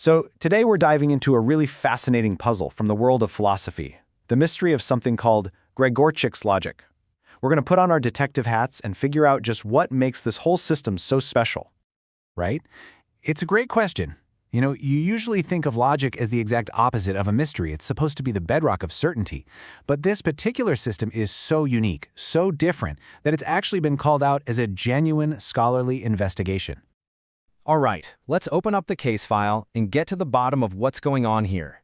So today we're diving into a really fascinating puzzle from the world of philosophy, the mystery of something called Greg Gorchic's logic. We're going to put on our detective hats and figure out just what makes this whole system so special. Right? It's a great question. You usually think of logic as the exact opposite of a mystery. It's supposed to be the bedrock of certainty. But this particular system is so unique, so different, that it's actually been called out as a genuine scholarly investigation. All right, let's open up the case file and get to the bottom of what's going on here.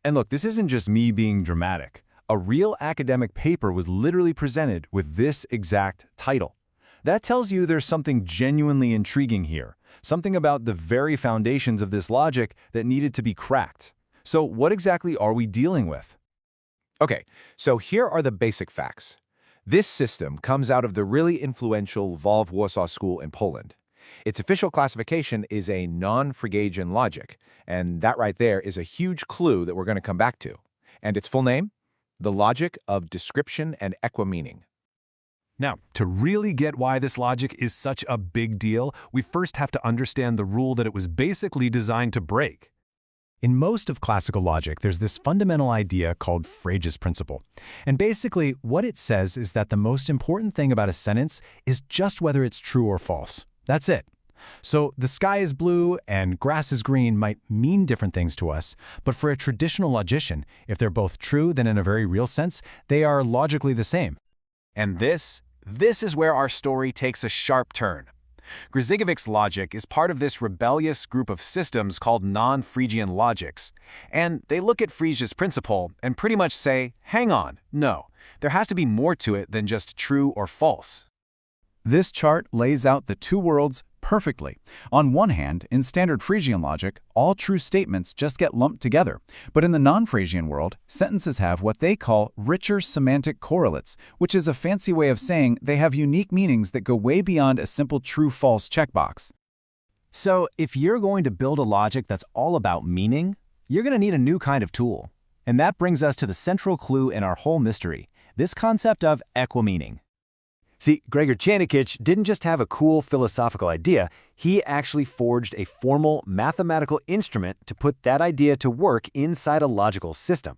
And look, this isn't just me being dramatic. A real academic paper was literally presented with this exact title. That tells you there's something genuinely intriguing here, something about the very foundations of this logic that needed to be cracked. So what exactly are we dealing with? Okay, so here are the basic facts. This system comes out of the really influential VV Warsaw school in Poland. Its official classification is a non-Fregian logic, and that right there is a huge clue that we're going to come back to. And its full name? The Logic of Description and Equimeaning. Now, to really get why this logic is such a big deal, we first have to understand the rule that it was basically designed to break. In most of classical logic, there's this fundamental idea called Frege's principle. And basically, what it says is that the most important thing about a sentence is just whether it's true or false. That's it. So the sky is blue and grass is green might mean different things to us, but for a traditional logician, if they're both true, then in a very real sense, they are logically the same. And this is where our story takes a sharp turn. Grozic's logic is part of this rebellious group of systems called non-Fregian logics. And they look at Frege's principle and pretty much say, hang on, no, there has to be more to it than just true or false. This chart lays out the two worlds perfectly. On one hand, in standard Fregian logic, all true statements just get lumped together. But in the non-Fregian world, sentences have what they call richer semantic correlates, which is a fancy way of saying they have unique meanings that go way beyond a simple true-false checkbox. So if you're going to build a logic that's all about meaning, you're going to need a new kind of tool. And that brings us to the central clue in our whole mystery, this concept of equimeaning. See, Greg Gorchic didn't just have a cool philosophical idea, he actually forged a formal mathematical instrument to put that idea to work inside a logical system.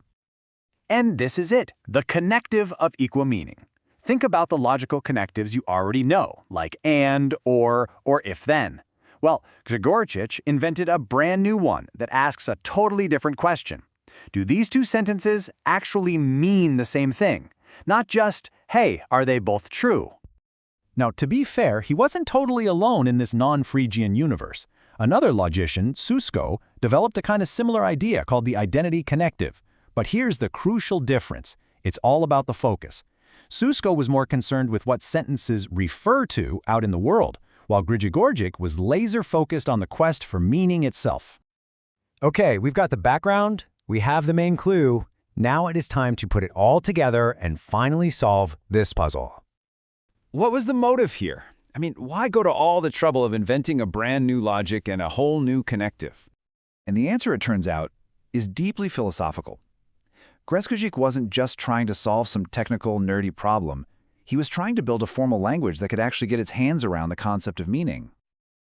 And this is it, the connective of equimeaning. Think about the logical connectives you already know, like and, or if-then. Well, Greg Gorchic invented a brand new one that asks a totally different question. Do these two sentences actually mean the same thing? Not just, hey, are they both true? Now, to be fair, he wasn't totally alone in this non-Fregian universe. Another logician, Susko, developed a kind of similar idea called the identity connective. But here's the crucial difference. It's all about the focus. Susko was more concerned with what sentences refer to out in the world, while Greg Gorchic was laser-focused on the quest for meaning itself. Okay, we've got the background, we have the main clue. Now it is time to put it all together and finally solve this puzzle. What was the motive here? I mean, why go to all the trouble of inventing a brand new logic and a whole new connective? And the answer, it turns out, is deeply philosophical. Gorchic wasn't just trying to solve some technical, nerdy problem. He was trying to build a formal language that could actually get its hands around the concept of meaning.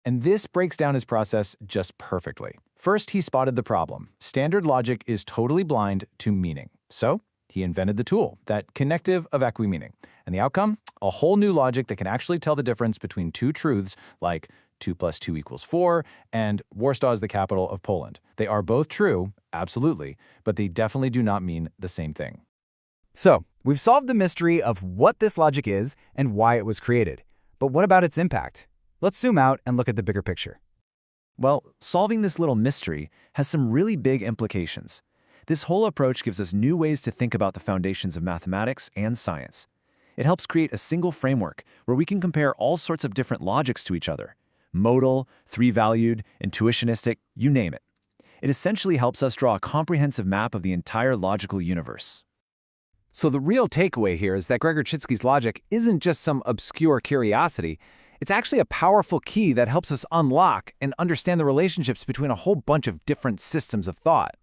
And this breaks down his process just perfectly. First, he spotted the problem. Standard logic is totally blind to meaning. So he invented the tool, that connective of equimeaning. And the outcome? A whole new logic that can actually tell the difference between two truths, like 2 + 2 = 4, and Warsaw is the capital of Poland. They are both true, absolutely, but they definitely do not mean the same thing. So, we've solved the mystery of what this logic is and why it was created. But what about its impact? Let's zoom out and look at the bigger picture. Well, solving this little mystery has some really big implications. This whole approach gives us new ways to think about the foundations of mathematics and science. It helps create a single framework where we can compare all sorts of different logics to each other. Modal, three-valued, intuitionistic, you name it. It essentially helps us draw a comprehensive map of the entire logical universe. So the real takeaway here is that Greg Gorchic's logic isn't just some obscure curiosity. It's actually a powerful key that helps us unlock and understand the relationships between a whole bunch of different systems of thought.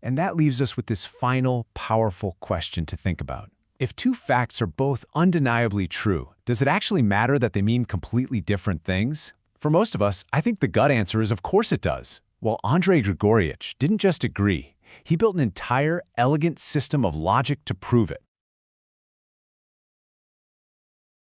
And that leaves us with this final, powerful question to think about. If two facts are both undeniably true, does it actually matter that they mean completely different things? For most of us, I think the gut answer is of course it does. Well, Greg Gorchic didn't just agree. He built an entire, elegant system of logic to prove it.